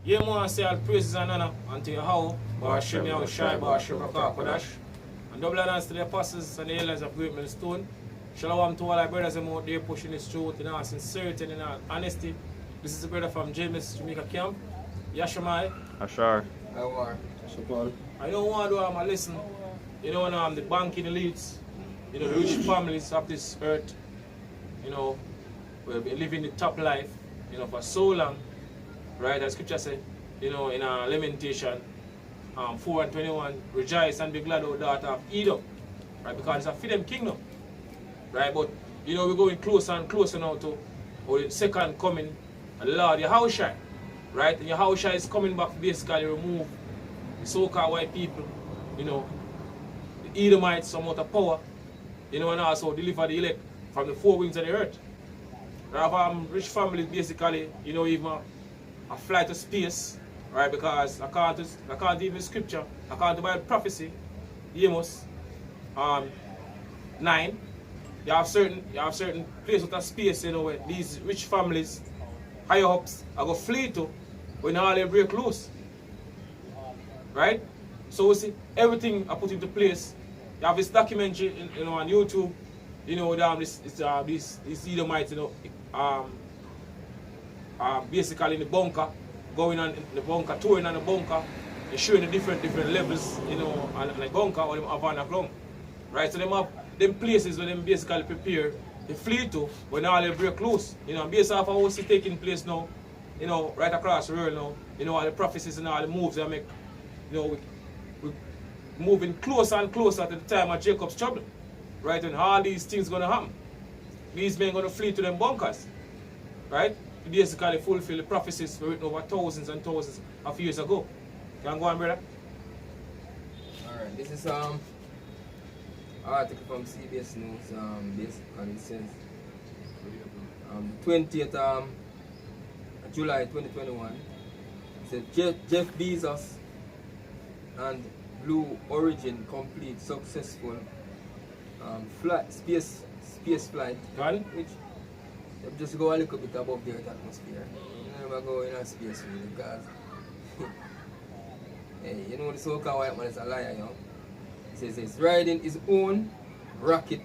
Yeah, man, say all praises and honor unto Yahawashi, Yahawashi Coming, and double honors to the apostles and the elders of Great Millstone. Shalom to all our brothers and out there pushing this truth in all sincerity and in all honesty. This is a brother from James, Jamaica camp. Yashamai. Ashar. Awar. Shapal. I don't want to do my listen. You know, the banking elites, you know, the rich families of this earth, you know, we've been living the top life, you know, for so long. Right, as scripture says, you know, in Lamentation 4:21, rejoice and be glad, O daughter of Edom, right, because it's a freedom kingdom, right, but, you know, we're going closer and closer now to the second coming of the Lord Yahawashi, right, and Yahawashi is coming back to basically remove the so-called white people, you know, the Edomites, some out of power, you know, and also deliver the elect from the four winds of the earth. Right, rich families basically, you know, even a flight to space, right? Because I can't even scripture, I can't buy prophecy, Amos 9. You have certain places with a space, you know, where these rich families, higher ups, are going to flee to when all they break loose. Right? So we see everything I put into place. You have this documentary you know, on YouTube, you know, these Edomites, you know, basically in the bunker, going on in the bunker, touring on the bunker, and showing the different levels, you know, on the bunker or them have on the ground. Right? So them have them places where them basically prepare to flee to when all they break loose. You know, based off of what's taking place now, you know, right across the world now, you know, all the prophecies and all the moves they make, you know, we're moving closer and closer to the time of Jacob's trouble. Right? And all these things gonna happen. These men gonna flee to them bunkers. Right? To basically fulfill the prophecies written over thousands and thousands of years ago. Can go on, brother? Alright, this is article from CBS News, basically it says 20th July 2021. It says Jeff Bezos and Blue Origin complete successful space flight, which just go a little bit above the Earth atmosphere. You never go in a space really because hey, you know the so-called white man is a liar, you know. It says it's riding his own rocket,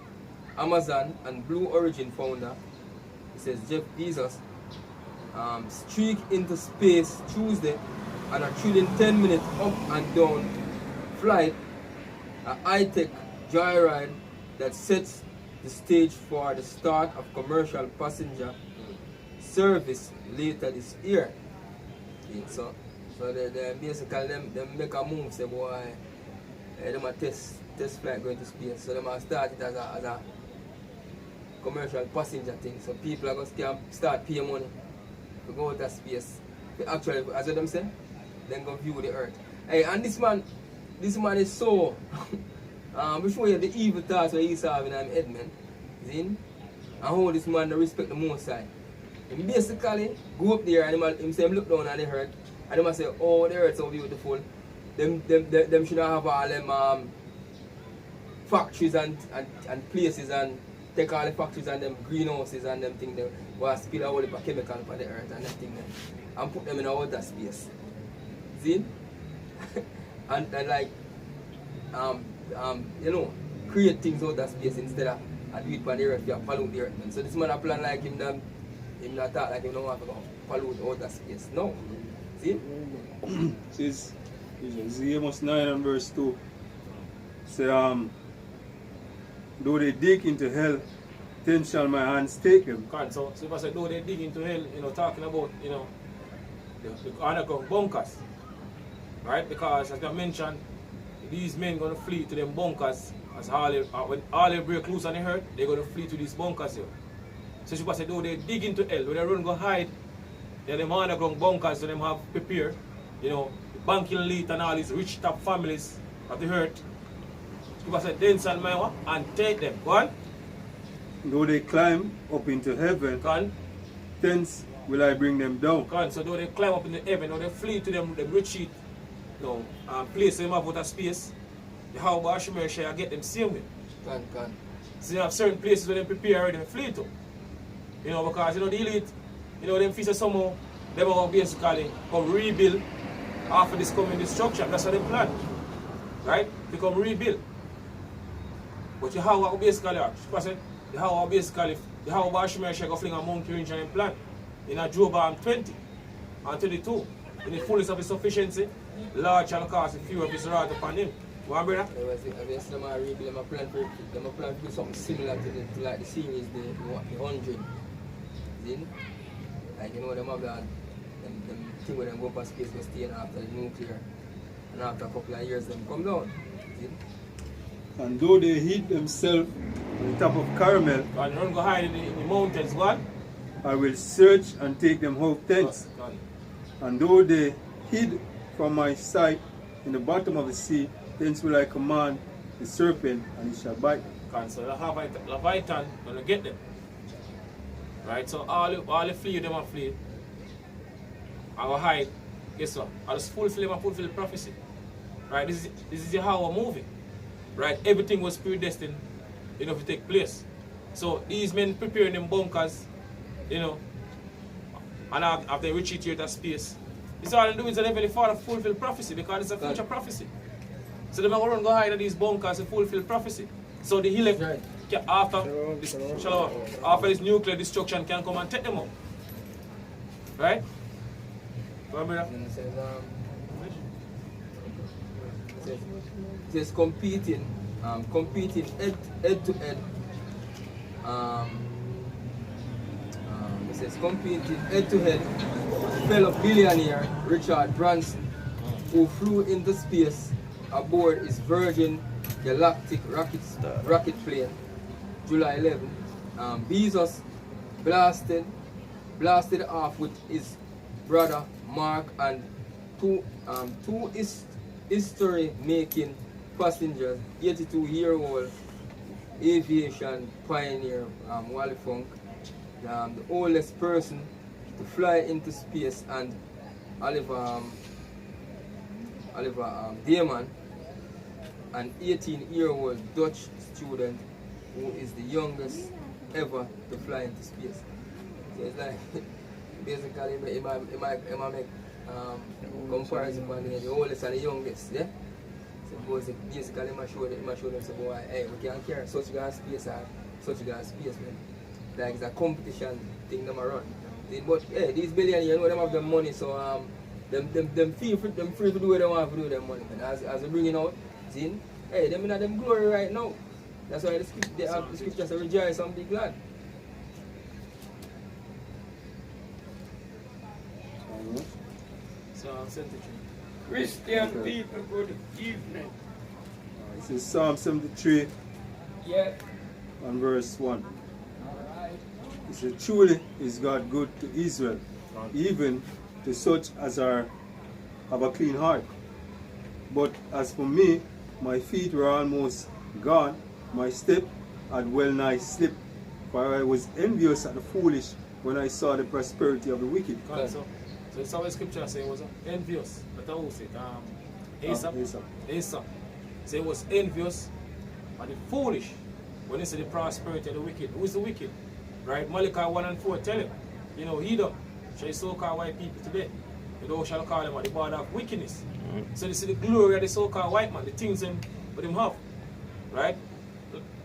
Amazon and Blue Origin founder. It says Jeff Bezos streak into space Tuesday on a 10-minute up and down flight, a high-tech joyride that sets the stage for the start of commercial passenger service later this year. So they basically them make a move, say boy, them a test flight going to space. So them a start it as a commercial passenger thing. So people are going to start paying money to go to space. But actually, as them say, then go view the earth. Hey, and this man is so we show you the evil thoughts that he's having in his head, man. See? And how this man respect the most side. He basically go up there and him say him look down on the earth and him say, oh, the earth so beautiful. Them should have all them factories and places and take all the factories and them greenhouses and them things them will spill a whole heap of chemical for the earth and that thing them and put them in outer space. See? and like you know, create things out of space instead of do it for the earth, you pollute the earth. Man. So this man a plan like him not talk like him don't want to go pollute out of space. No. See? Says Amos 9 and verse 2. Say though they dig into hell, then shall my hands take them. So if I say though they dig into hell, you know, talking about, you know, the underground bunkers. Right? Because as I mentioned, these men gonna flee to them bunkers as when all they break loose on the earth, they're gonna flee to these bunkers here. So she say though they dig into hell, when they run go hide, they're them underground bunkers so them have prepared, you know, the banking elite and all these rich top families of the earth. She say then send my and take them. Go on. Though they climb up into heaven, thence will I bring them down. So though they climb up into heaven, or they flee to them retreat, you know, place them out of space, the Yahawashi Coming get them same way. So you have certain places where they prepare already to flee to. You know, because you know the elite, you know, them feast somehow they will basically come rebuild after this coming destruction. That's what they plan. Right? They come rebuild. But Yahawashi will basically, Yahawashi Coming go fling a monkey range and plan. In a Job 20 and 22. In the fullness of his sufficiency, large shall cast a few of his wrath upon him. One brother? Obviously, them are rebuild, them plan to do something similar to like the series, the 100. See? Like, you know, them have that, them thing where them go past space, go stay after the nuclear. And after a couple of years, them come down. See? And though they hid themselves on the top of Carmel, and run go hide in the mountains, God. I will search and take them out thence. And though they hid from my sight in the bottom of the sea, thence will I command the serpent, and it shall bite them. So Leviathan gonna get them. Right? So all the flee, them are flee. I will hide. Guess what? I'll just fulfill prophecy. Right? This is how we're moving. Right? Everything was predestined, to take place. So these men preparing them bunkers, and after they retreat here to space. It's all they do is that Heavenly Father fulfill prophecy because it's a future prophecy. So they're going to go hide in these bunkers and fulfill prophecy. So the elect, after this nuclear destruction, can come and take them out. Right? Go on, brother. It says competing head to head. It says competing head to head fellow billionaire Richard Branson, who flew into space aboard his Virgin Galactic rocket plane, July 11. Bezos blasted off with his brother Mark and two history-making passengers, 82-year-old aviation pioneer Wally Funk, the oldest person to fly into space, and Oliver Damon, an 18-year-old Dutch student who is the youngest ever to fly into space. So it's like, basically, it might make comparison between the oldest and the youngest, yeah? So basically, it might show them, so boy, hey, we can't carry such guys space or such guys space, man. Like, it's a competition thing them run. But hey, these billionaires, them have the money, so them free to do what they want to do with their money. And as we bring it out, see, hey, them in them glory right now. That's why the scriptures say rejoice and be glad. So, Christian people, good evening. This is Psalm 73 Yeah. and verse 1. Alright. It says, truly is God good to Israel, even to such as have a clean heart. But as for me, my feet were almost gone, my step had well nigh slipped, for I was envious at the foolish when I saw the prosperity of the wicked. So it's how the scripture say it was envious. But who said Asa. So it was envious at the foolish when they say the prosperity of the wicked. Who is the wicked? Right? Malachi 1 and 4 tell him, he don't. Shall so-called white people today. Shall call them at the border of wickedness. So they see the glory of the so-called white man, the things them have. Right?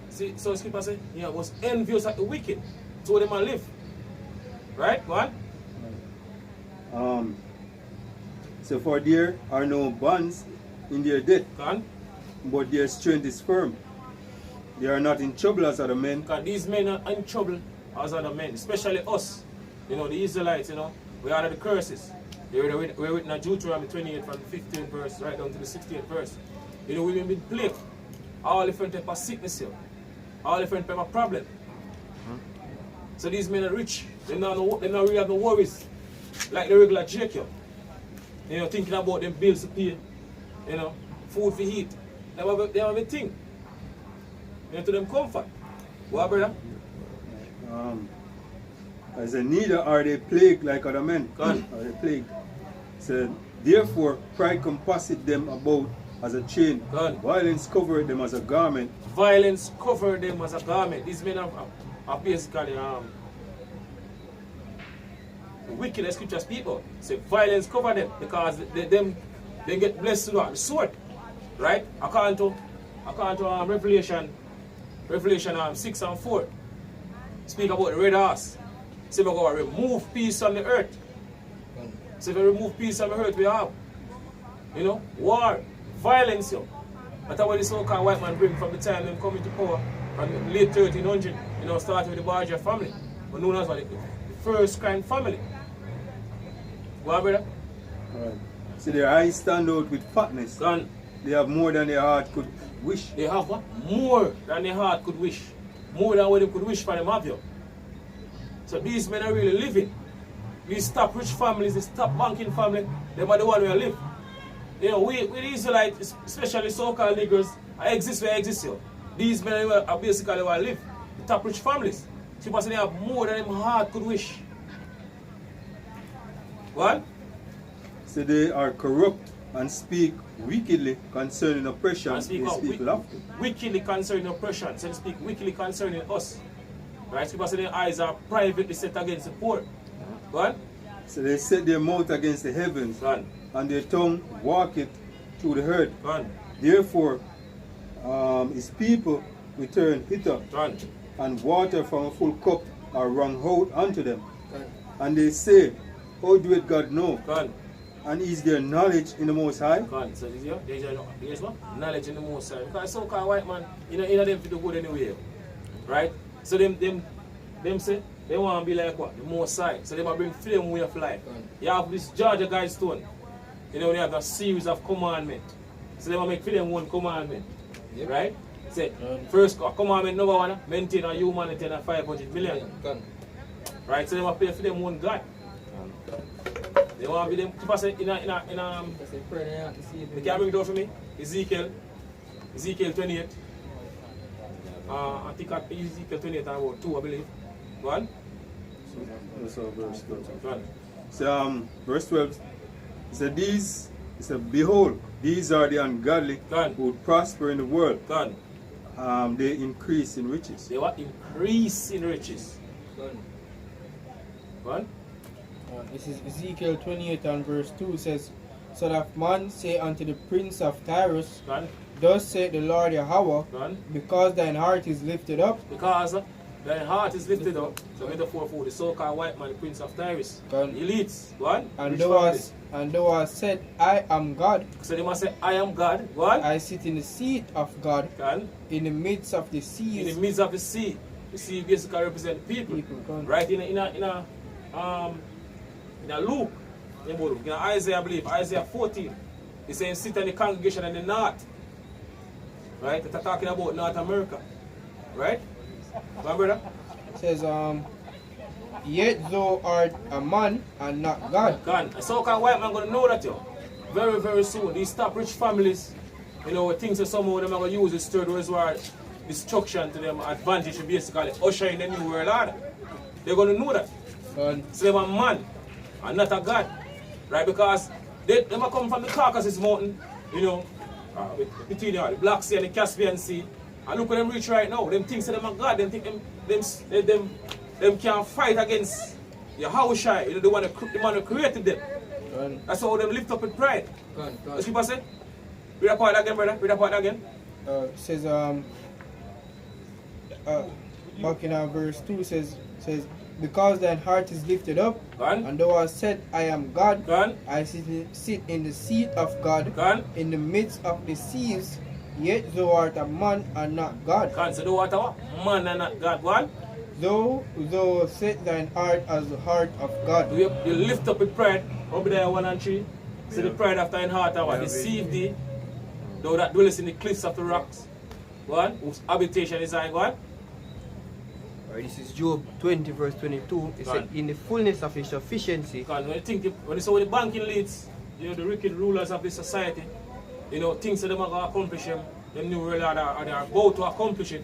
See, so the scripture say, was envious at the wicked. So they might live. Right? Go on. So for there are no bonds in their debt, but their strength is firm. They are not in trouble as other men. Because these men are in trouble as other men, especially us. The Israelites, we are under the curses. We're written in Deuteronomy 28 from the 15th verse right down to the 16th verse. We've been plagued. All different type of sickness here. All different type of problem. So these men are rich. They don't really have no worries. Like the regular Jacob. Thinking about them bills to pay. Food to eat. They have a thing. To them comfort. What, brother? As a neither are they plagued like other men. Are they plagued? So therefore pride compasseth them about as a chain. Violence covered them as a garment. Violence covered them as a garment. These men are basically the wicked, the scriptures people. Say violence cover them because they get blessed to the sword. Right? According to Revelation 6 and 4. Speak about the red horse. Say we're going to remove peace on the earth. So if we remove peace on the earth, we have, war, violence. That's what the so-called white man bring from the time them coming to power, from the late 1300, starting with the Barger family, but known as what the first crime family. Go on, brother? Alright. So their eyes stand out with fatness. Gone. They have more than their heart could wish. They have what? More than their heart could wish. More than what they could wish for them have you. So these men are really living. These top rich families, these top banking family, they are the one who live. We the Israelites, especially so-called Negroes, exist where exist here. These men are basically where live. The top rich families. So you must say they have more than their heart could wish. What? So they are corrupt and speak wickedly concerning oppression And speak these of people have. wickedly concerning oppression. So they speak wickedly concerning us. Right? So people say their eyes are privately set against the poor. What? So they set their mouth against the heavens, Gone. and their tongue walketh through the earth. Gone. Therefore, his people return hither, Gone. and water from a full cup are wrung out unto them. Gone. And they say, how doeth God know? Gone. And is there knowledge in the Most High? Gone. So there's what? Knowledge in the most side. Because so-called white man, them to do good anyway. Right? So them say they want to be like what? The most side. So they might bring freedom way of life. You have this Georgia Guidestone. They have a series of commandments. So they want to make freedom one commandment. Yep. Right? Say, first commandment number one, maintain a humanity and 500 million. Gone. Right? So they want to pay for them one God. They want to be them. Keep us in Because they pray they have to see it. they can bring it down for me. Ezekiel 28. I think Ezekiel 28 and about 2, I believe. Go on. So verse 12. Go on. So, verse 12 said, behold, these are the ungodly Gone. who prosper in the world. Go on. They increase in riches. They want increase in riches. Gone. Go on. This is Ezekiel 28 and verse 2 says, So that man say unto the prince of Tyrus, Go on. Thus saith the Lord Yahweh, Go on. because thine heart is lifted up, Because their heart is lifted up. So metaphor for the so-called white man, the prince of Tyrus. Go on. Elites. Go on. and Rich thou hast said, I am God, family. So they must say, I am God. Go on. I sit in the seat of God, Go on. in the midst of the In seas. the midst of the sea. The sea basically represent people. Go on. Right in a Luke, in Isaiah, I believe, Isaiah 14, he's saying sit in the congregation in the north. Right? They're talking about North America. Right? My brother? It says, Yet thou art a man and not God. Gone. A so-called white man gonna know that very, very soon. These top rich families, things that some of them are gonna use this third reservoir destruction to them advantage to basically usher in the new world order. They're gonna know that. God. So they're a man and not a God. Right? Because they might come from the Caucasus Mountain, between the Black Sea and the Caspian Sea. And look at them rich right now. Them think them are God. Them think them can't fight against Yahawashi, the one who created them. God. That's how them lift up with pride. Gone. What's people say? Read that part again, brother. Read that part again. Says back in verse 2 says because thine heart is lifted up, Gone. and thou hast said, I am God, Gone. I sit in the seat of God, Gone. in the midst of the seas, yet thou art a man and not God. Gone. So do what? Man and not God. Gone. Thou set thine heart as the heart of God. You lift up with pride. Over there, 1 and 3. So the pride of thine heart, deceive thee. Thou that dwellest in the cliffs of the rocks. One, whose habitation is thine. One. Alright, this is Job 20 verse 22. It said, in the fullness of his sufficiency. Because when you say the banking leads, the wicked rulers of this society, things that they are going to accomplish them new world order, or they are about to accomplish it.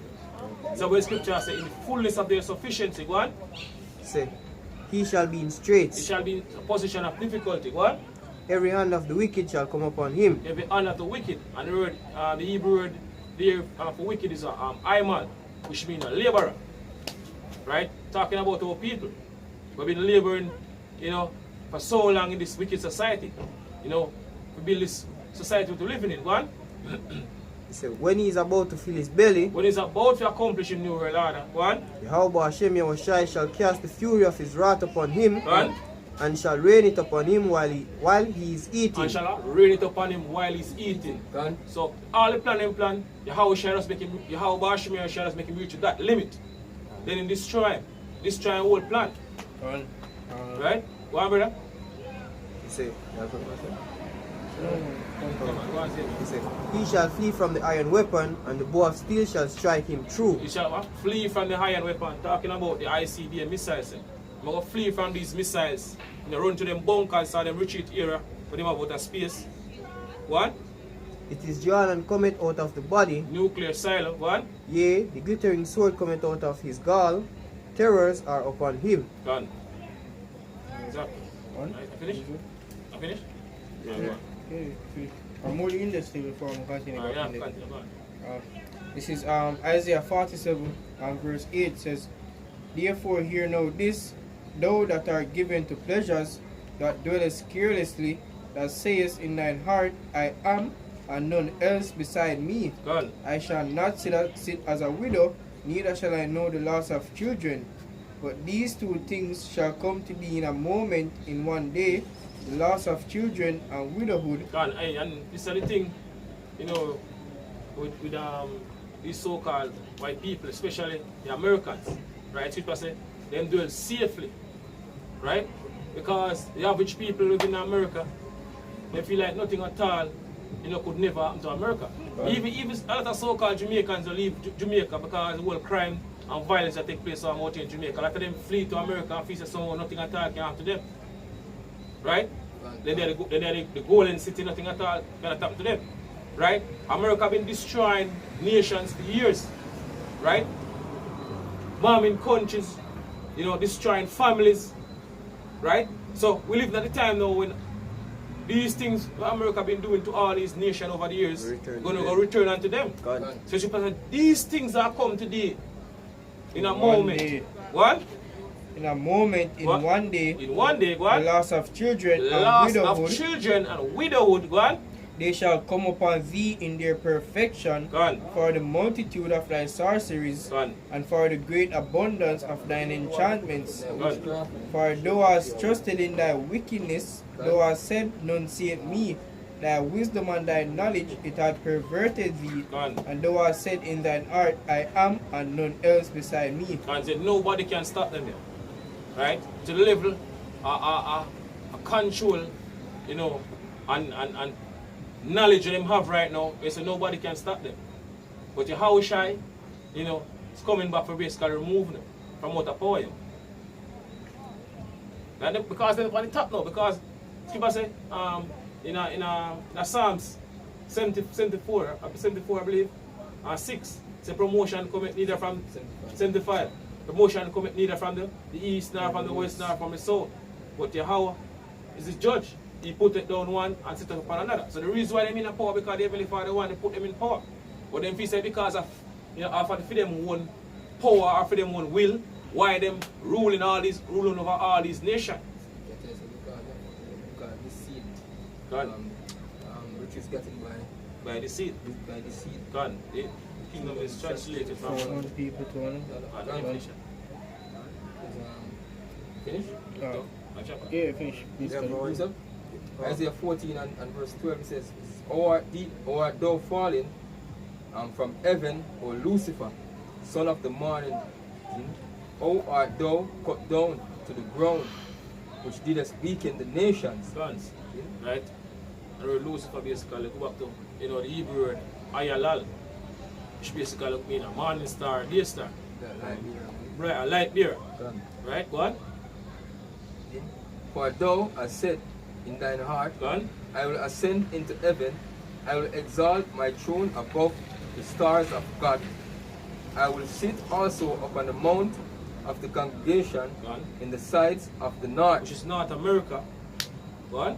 So when scripture says, in the fullness of their sufficiency, go on. Say, he shall be in It straits. shall be in a position of difficulty. Go on. Every hand of the wicked shall come upon him. Every hand of the wicked. And the Hebrew word there for wicked is Iman, which means a laborer. Right? Talking about our people. We've been laboring you know, for so long in this wicked society. You know, we build this society we're living in. Go on. He said, when he is about to fill his belly, When he's about to accomplish a new world order. Go on. Yahawashi shall cast the fury of his wrath upon him, Go on. and shall rain it upon him while he is eating. And shall rain it upon him while he's eating. Gone. So all the plan, Yahawashi shall just make him reach that limit. Then he destroy whole plan. Right? Go on, brother. He said, Go on, say it. he said, he shall flee from the iron weapon, and the bow of steel shall strike him true. He shall flee from the iron weapon. Talking about the ICBM missiles. I'm going to flee from these missiles. You know, run to them bunkers or them retreat area for them about a space. What? It is drawn and cometh out of the body, Nuclear silo. What? yea, the glittering sword cometh out of his gall. Terrors are upon him. Gone. Exactly. One. Right, I finish? I finish? Yeah. Go on. Okay, I'm more in the still before I'm continuing. Yeah, back in the- continue, go on. This is Isaiah 47 and verse 8 says, Therefore hear now this, thou that art given to pleasures, that dwellest carelessly, that sayest in thine heart, I am, and none else beside me. Gone. I shall not sit as a widow, neither shall I know the loss of children. But these two things shall come to thee in a moment, in one day, the loss of children and widowhood. Gone. Hey, and this is the thing, you know, with these so-called white people, especially the Americans, right? People say them dwell safely, right? Because the average people living in America, they feel like nothing at all, you know, could never happen to America. Even a lot of so-called Jamaicans will leave Jamaica because the whole crime and violence that take place out in Jamaica. A lot of them flee to America and feel that somehow nothing at all can happen to them, right? Then they're the golden city, nothing at all can happen to them, right? America been destroying nations for years, right? Bombing countries, you know, destroying families, right? So we live at the time now when these things that America been doing to all these nations over the years, gonna go return unto them. God. So she said, these things are come today in a One moment. day. What? In a moment, in What? one day, In one day, the what? loss of children and Loss widowhood, of children and widowhood, what? they shall come upon thee in their perfection, Gone. for the multitude of thy sorceries, Gone. and for the great abundance of thine enchantments. Gone. For thou hast trusted in thy wickedness, thou hast said, none seeth me. Thy wisdom and thy knowledge, it hath perverted thee. Gone. And thou hast said in thine heart, I am, and none else beside me. And said nobody can stop them there. Right? To the level a control, you know, and knowledge that them have right now, they say nobody can stop them. But Yahawashi, you know, is coming back for basically remove them from out of power. And because they're on the top now, because people say in a Psalms 74 I believe, 6, say promotion coming neither from 75. Promotion coming neither from the east, nor from the west, nor from the south. But Yahweh is the judge. He put it down one and set it upon another. So the reason why they in power, because the Heavenly Father want to put them in power. But then if he say because of, you know, for them one power or for them one will, why them ruling over all these nations? Because the seed, God, which is getting by the seed. by the seed. God, the kingdom is translated from For one people to one. definition. Finish? Okay, finish. Please Yeah, continue. bro. Isaiah 14 and verse 12 says, or art thou fallen from heaven, O Lucifer, son of the morning? Or art thou cut down to the ground, which didst weaken the nations? Guns, right? And we Lucifer basically go back to, you know, the Hebrew word Ayalal, which basically means a morning star, day star, right? A light bearer, right? Go on. For thou hast said in thine heart, Go on. I will ascend into heaven, I will exalt my throne above the stars of God. I will sit also upon the mount of the congregation Go on. in the sides of the north. Which is North America. Go on.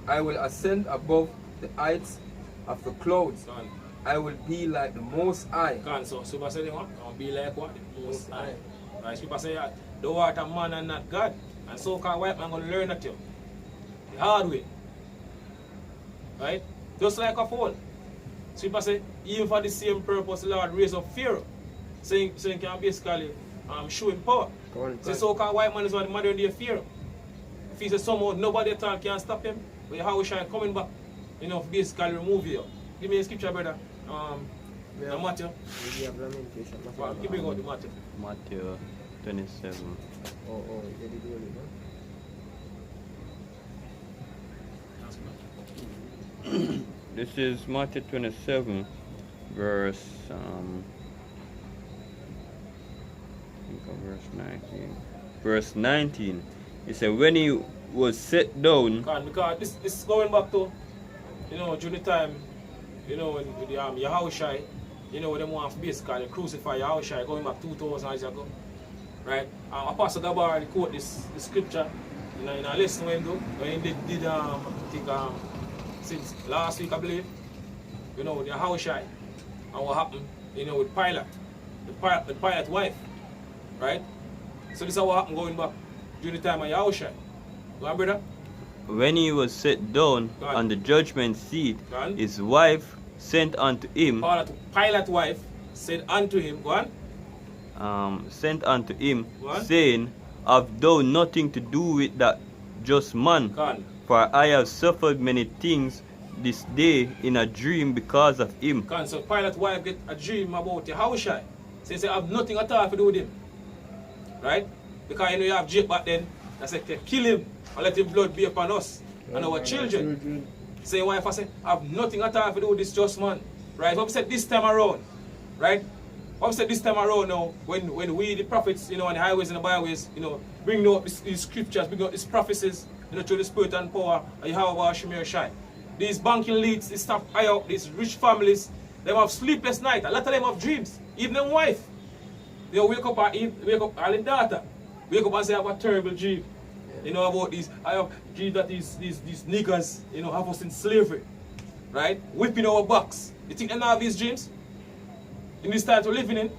I will ascend above the heights of the clouds. Go on. I will be like the Most High. Go on. So people say what? I'll be like what? The Most High. Right? People say thou art a man and not God. And so-called white man gonna learn at you. The hard way. Right? Just like a fool. So people say, even for the same purpose, the Lord raise up Pharaoh. Saying can basically show him power. So so-called white man is what the modern day Pharaoh. If he says somehow nobody at all can stop him, but Yahawashi coming back, basically remove you. Give me a scripture, brother. Matthew. We have lamentation. Well, give me go to Matthew. Matthew 27. Oh, you did roll it, huh? This is Matthew 27, verse I think of verse 19. Verse 19. He said, when he was set down. Because this is going back to, during the time, when with the Yahawashi, when they want to basically crucify Yahawashi going back 2,000 years ago. Right? Apostle Gabar quote this scripture in a lesson when he did I think since last week I believe, with the Yahawashi and what happened, with Pilate, the Pilate wife. Right? So this is what happened going back during the time of Yahawashi. Go on, brother. When he was set down on the judgment seat, his wife sent unto him. Pilate's wife said unto him, go on. Sent unto him, saying, have thou nothing to do with that just man? For I have suffered many things this day in a dream because of him. So Pilate's wife get a dream about Yahawashi. So he said, I have nothing at all to do with him. Right? Because you have Jake back then, that said, kill him and let his blood be upon us and our children. Say wife, I say, I have nothing at all to do with this just man. Right? What we said this time around, right? What we said this time around now, when we, the prophets, on the highways and the byways, bring out these scriptures, bring out these prophecies, through the spirit and power of Yahawashi shine. These banking leads, these stuff high up, these rich families, they have sleepless night. A lot of them have dreams. Even them wife. They wake up all in daughter. Wake up and say I have a terrible dream. About these, I have dream that these niggas, have us in slavery. Right? Whipping our backs. You think they don't have these dreams? In this time we're living in?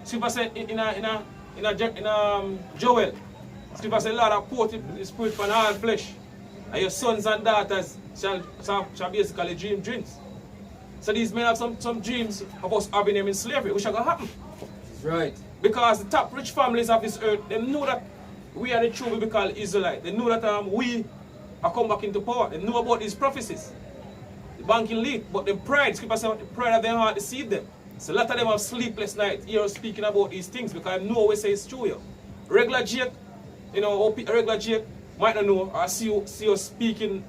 Scripture said in Joel, Scripture said, Lord, I pour the spirit upon all flesh. And your sons and daughters shall basically dream dreams. So these men have some dreams of us having them in slavery, which are going to happen. Right. Because the top rich families of this earth, they know that we are the true biblical Israelites. They know that we are come back into power. They know about these prophecies. The banking lead, but the pride, Scripture says, the pride of their heart deceived them. So a lot of them have sleepless nights here speaking about these things because I know we say it's true. Regular Jake, regular Jake might not know or see us speaking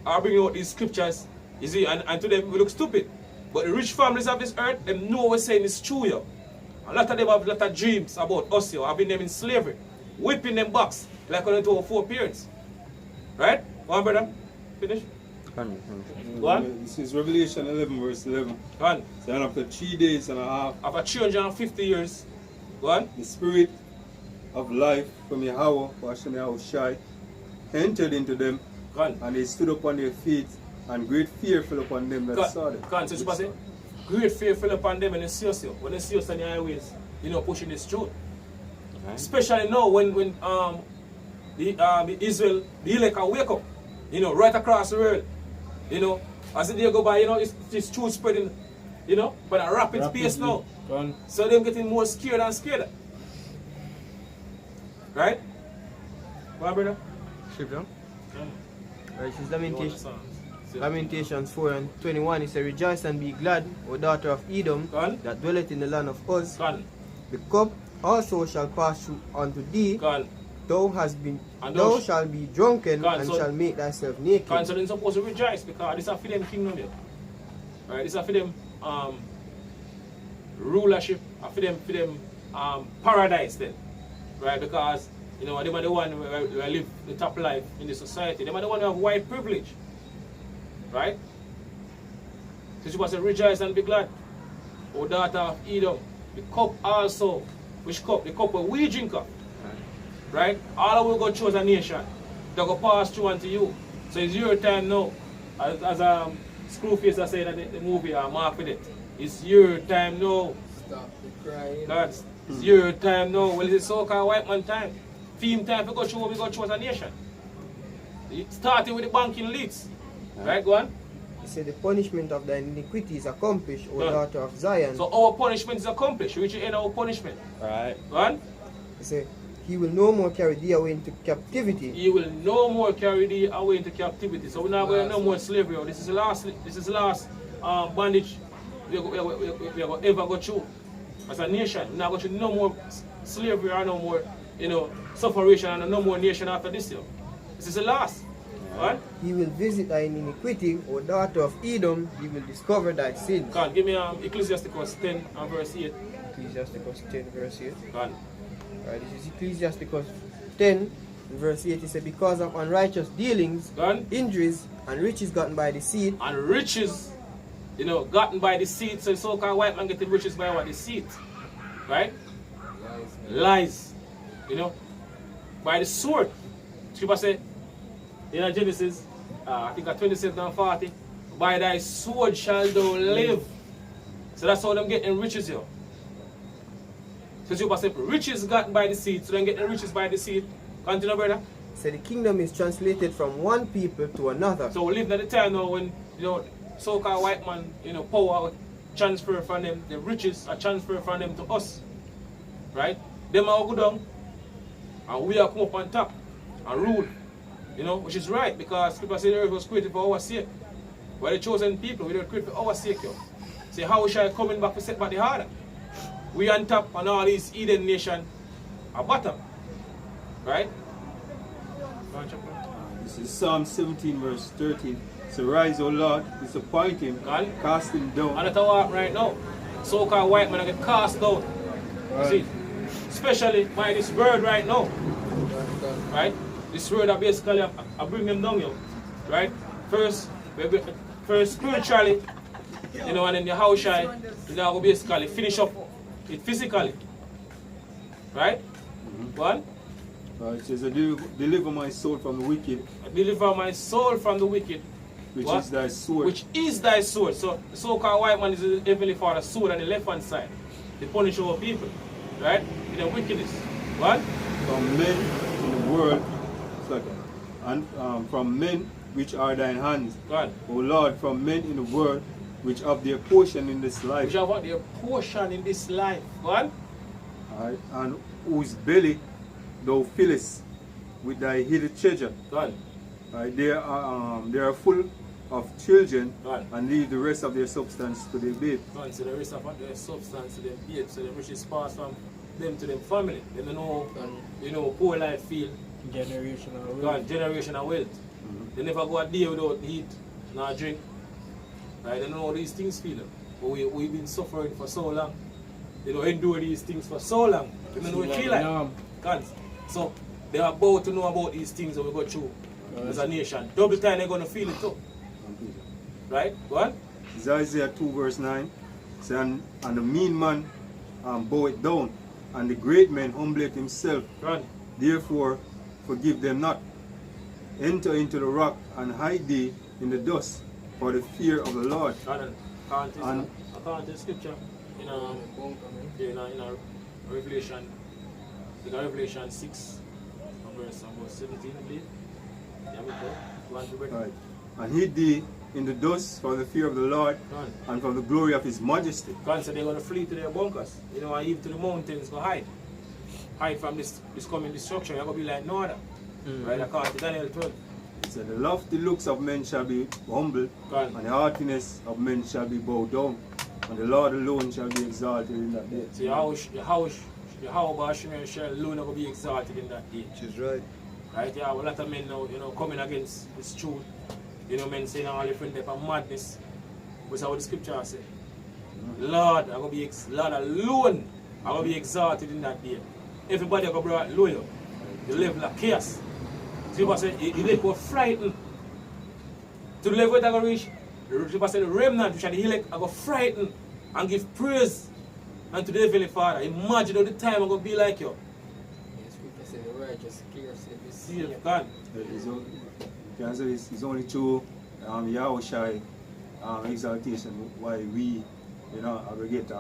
or bringing out these scriptures, you see, and to them we look stupid. But the rich families of this earth, they know we're saying it's true. A lot of them have a lot of dreams about us, having them in slavery, whipping them backs, like according to our foreparents. Right? Go on, brother. Finish. Go on. This is Revelation 11, verse 11. Go on. So after 3 days and a half, after 350 years, go on. The spirit of life from Yahawashi entered into them, and they stood upon their feet, and great fear fell upon them that saw them. So great fear fell upon them and they see us. When they see us on the highways, pushing this truth. Okay. Especially now when the Israel, the elect are wake up, right across the world. As the day go by, it's truth spreading, but at a rapid pace now. So they're getting more scared and scared. Right? Go on, brother. Scripture. Right, it's Lamentations 4 and 21. It says, rejoice and be glad, O daughter of Edom, that dwelleth in the land of Uz. The cup also shall pass through unto thee. Thou shalt be drunken and shall make thyself naked. So they're supposed to rejoice because this is for them kingdom here. Right? This is for them rulership, for them paradise then. Right? Because they are the one who live the top life in the society. They are the one who have white privilege. Right? So she was to rejoice and be glad. O daughter of Edom, the cup also, which cup? The cup where we drink of. Right? All of we go choose a nation. They go pass through unto you. So it's your time now. As Screwface has said in the movie, Mark with it. It's your time now. Stop the crying. It's your time now. Well, it's so-called white man time. Theme time to go through what we go through as a nation. Starting with the banking elites. Right, go on. He said the punishment of the iniquity is accomplished, O Done. daughter of Zion. So our punishment is accomplished. We reach the end of our punishment. Right. Go on. He said, he will no more carry thee away into captivity. He will no more carry thee away into captivity. So we're not going to no more slavery. This is the last bondage we are going to ever go through as a nation. We're not going to no more slavery or no more, sufferation and no more nation after this year. This is the last. Right? He will visit thy iniquity, O daughter of Edom. He will discover thy sins. God, give me Ecclesiasticus 10 and verse 8. Ecclesiasticus 10 verse 8. God. Right, this is Ecclesiasticus 10 verse 8. It said, because of unrighteous dealings, God. injuries, and riches gotten by deceit. And riches, gotten by deceit. So the so-called white man getting riches by what? Deceit. Right? Lies. By the sword. Scripture say, in Genesis, I think at 27 and 40, by thy sword shall thou live. So that's how them getting riches here. So Scripture say, riches gotten by deceit, so them getting riches by deceit. Continue, brother. So the kingdom is translated from one people to another. So we live at the time now when, so-called white man, power transfer from them, the riches are transferred from them to us. Right? Them are go down, and we are come up on top and rule. Which is right, because Scripture said the earth was created for our sake. We're the chosen people, we don't create for our sake. Say, how shall I come in back to set back the harder? We on top and all these Eden nation are bottom. Right? This is Psalm 17 verse 13. So rise, O Lord, disappoint him, cast him down. And that's what right now. So-called white man get cast down. See? Especially by this word right now. Right? This word that basically I bring them down here. Right? First spiritually, and then the Yahawashi, will basically finish up it physically. Right? One? It says, deliver my soul from the wicked. Deliver my soul from the wicked. Which is thy sword. Which is thy sword. So the so-called white man is the heavenly father's sword on the left hand side. They punish our people. Right? In the wickedness. What? From men in the world, and from men which are thine hands. God. O Lord, from men in the world which have their portion in this life. Which have what? Their portion in this life. What? Right? And whose belly thou fillest with thy hidden treasure. God. Right? They are full of children, God. And leave the rest of their substance to their babe. God, so the rest of their substance to them babe, so the riches pass from them to them family. They don't know, poor life feel. Generational wealth. God, generational wealth. They never go a day without eat, nor drink. Right? They don't know how these things feel. But we've been suffering for so long. They don't endure these things for so long. They don't know what it feel like. God. So they are about to know about these things that we go through as a nation. Double time they're going to feel it too. Right? Go on. It's Isaiah 2 verse 9. And the mean man boweth down, and the great man humbleth himself. Run. Therefore forgive them not. Enter into the rock and hide thee in the dust for the fear of the Lord. And according to the scripture in Revelation, Revelation 6 verse 17, I believe. Right. And hid thee in the dust for the fear of the Lord and from the glory of his majesty. God said they're going to flee to their bunkers, and even to the mountains go hide. Hide from this coming destruction. You're going to be like no other. Right? According to Daniel 12. It said, the lofty looks of men shall be humbled, and the haughtiness of men shall be bowed down, and the Lord alone shall be exalted in that day. So Yahawashi shall alone going to be exalted in that day. Which is right. Right? Yeah, a lot of men now, coming against this truth. Men saying all different type of madness. But that's what the scripture says. Lord, Lord alone I'm going to be exalted in that day. Everybody going to be loyal. You live like chaos. So you say, you live frightened. To the level where they're going to reach, you say the remnant, which are the elect, are going to frighten and give praise unto the Heavenly Father. Imagine all the time I'm going to be like you. See if God. It's only through Yahawashi exaltation why we, I will get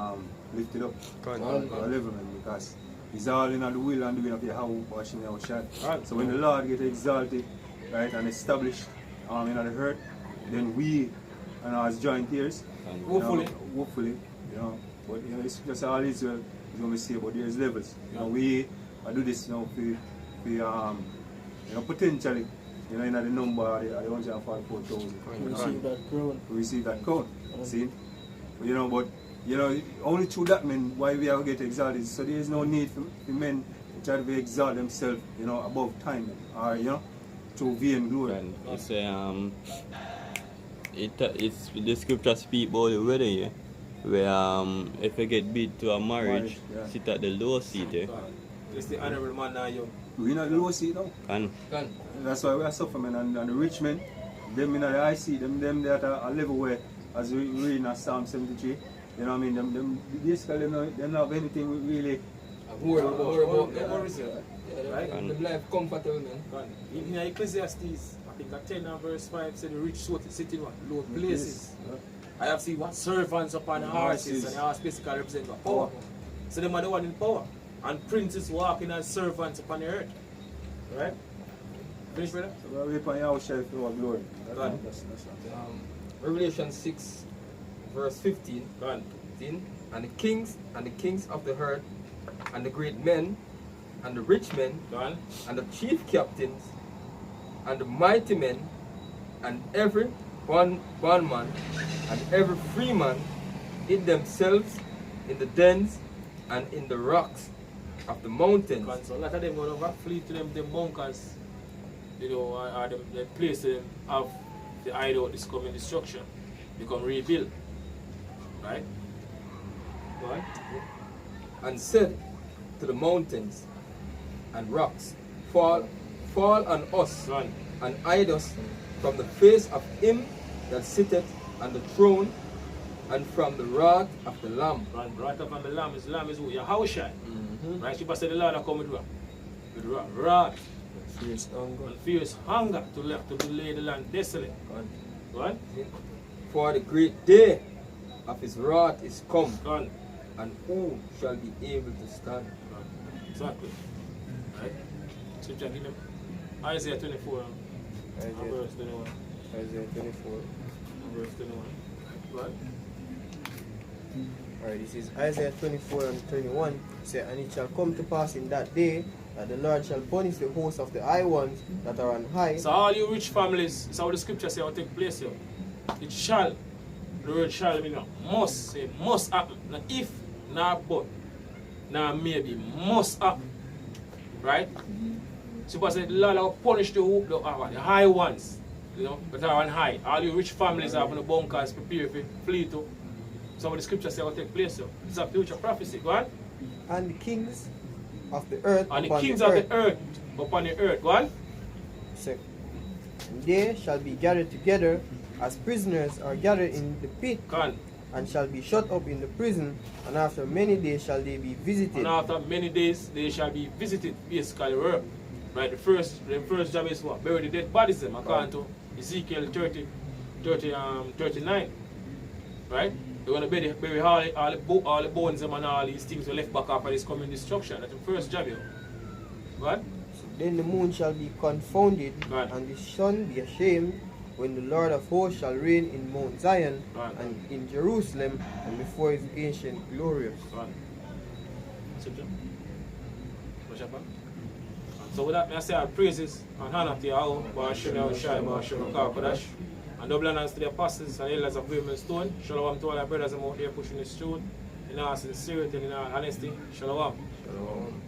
lifted up on our level, because It's all in the will and doing of Yahawashi. So when the Lord get exalted, right, and established in the earth, then we and as joint heirs, hopefully, but it's just all Israel is going to say, but there's levels. We do this potentially, in the number of the 144,000. We receive that crown. See? But only through that why we have get exalted. So there is no need for men to try to exalt themselves, above time or to vain glory. And it's the scripture speak about the wedding, yeah? Where if you get bid to a marriage, sit at the lower seat, yeah? It's the honorable man now, yo. We're not the low seat now. Can. That's why we are suffering, and the rich men, them in the high seat, them that are a level where, as we read in Psalm 73, them basically they don't have anything really. Worry about right? The life comfortable, man. In Ecclesiastes, I think 10 and verse 5 said the rich sit in what? Low places. I have seen what servants upon horses, and horse basically represent what? Power. So them are the one in power. And princes walking as servants upon the earth. Right? Finish, brother? So we upon Yahawashi for our glory. Revelation 6, verse 15. Go on. And the kings of the earth, and the great men, and the rich men, Go on. and the chief captains, and the mighty men, and every bondman, and every free man, hid themselves in the dens and in the rocks of the mountains. So a lot of them going to flee to them bunkers, or the place them have the hideout this coming destruction, become rebuilt. Right? Go on. And said to the mountains and rocks, fall on us, Go on. and hide us from the face of him that sitteth on the throne, and from the wrath of the Lamb. And wrath of the Lamb is who? Yahawashi. Right? She said the Lord will come with what? With wrath. And fierce hunger to lay the land desolate. Go on. For the great day of his wrath is come, Go on. and who shall be able to stand? Exactly. Right? Scripture give them Isaiah 24 and verse 21. Isaiah 24. Verse 21. Right? Alright, this is Isaiah 24 and 21. Say, and it shall come to pass in that day that the Lord shall punish the hosts of the high ones that are on high. So all you rich families, it's how the scripture say will take place here. It shall. The word shall mean must. Say must happen. Not if, not but, not maybe. Must happen. Right? So said the Lord will punish the high ones. That are on high. All you rich families have in the bunkers prepare for flee to. So the scripture say will take place here. It's a future prophecy. Go on. And the kings of the earth And the upon kings the of earth. the earth upon the earth. Go on. Say, and they shall be gathered together as prisoners are gathered in the pit, Go on. and shall be shut up in the prison, and after many days shall they be visited. And after many days they shall be visited, basically work. Right, the first job is what? Bury the dead bodies them, according to Ezekiel 39. Right? They're going to bury all the bones them and all these things were left back after this coming destruction. That's the first job here. Right? Then the moon shall be confounded, Right. and the sun be ashamed, when the Lord of hosts shall reign in Mount Zion, Right. and in Jerusalem, and before his ancient glorious. Right. So with that, I say our praises and honor to Yahweh, Ba'ashem Yahawashi, Ba'ashem Yahawashi, and double honors to the apostles and elders of Women's Stone. Shalom to all our brothers out there pushing this truth in our sincerity and in our honesty. Shalom. Shalom.